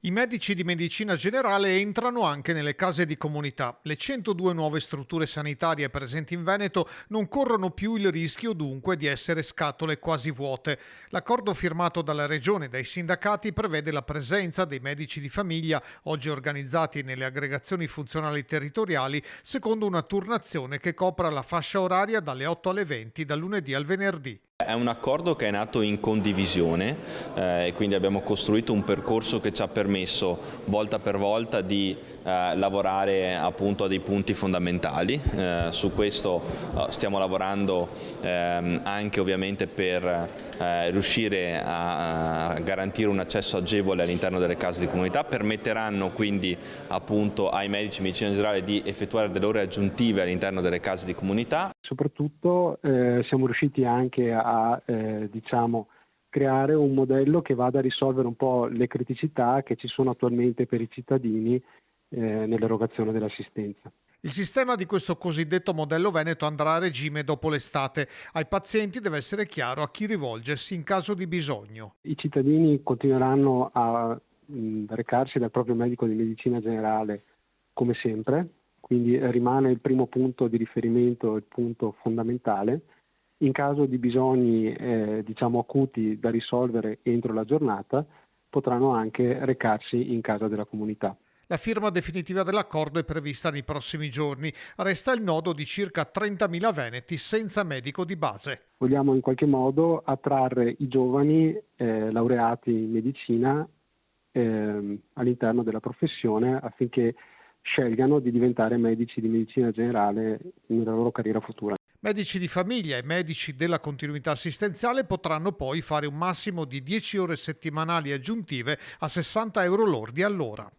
I medici di medicina generale entrano anche nelle case di comunità. Le 102 nuove strutture sanitarie presenti in Veneto non corrono più il rischio dunque di essere scatole quasi vuote. L'accordo firmato dalla Regione e dai sindacati prevede la presenza dei medici di famiglia, oggi organizzati nelle aggregazioni funzionali territoriali, secondo una turnazione che copra la fascia oraria dalle 8 alle 20 dal lunedì al venerdì. È un accordo che è nato in condivisione e quindi abbiamo costruito un percorso che ci ha permesso volta per volta di lavorare appunto a dei punti fondamentali. Su questo stiamo lavorando anche ovviamente per riuscire a garantire un accesso agevole all'interno delle case di comunità. Permetteranno quindi appunto ai medici di medicina generale di effettuare delle ore aggiuntive all'interno delle case di comunità. Soprattutto siamo riusciti anche a creare un modello che vada a risolvere un po' le criticità che ci sono attualmente per i cittadini nell'erogazione dell'assistenza. Il sistema di questo cosiddetto modello Veneto andrà a regime dopo l'estate. Ai pazienti deve essere chiaro a chi rivolgersi in caso di bisogno. I cittadini continueranno a recarsi dal proprio medico di medicina generale come sempre, quindi rimane il primo punto di riferimento, il punto fondamentale. In caso di bisogni acuti da risolvere entro la giornata, potranno anche recarsi in casa della comunità. La firma definitiva dell'accordo è prevista nei prossimi giorni. Resta il nodo di circa 30.000 veneti senza medico di base. Vogliamo in qualche modo attrarre i giovani laureati in medicina all'interno della professione affinché scelgano di diventare medici di medicina generale nella loro carriera futura. Medici di famiglia e medici della continuità assistenziale potranno poi fare un massimo di 10 ore settimanali aggiuntive a 60 euro lordi all'ora.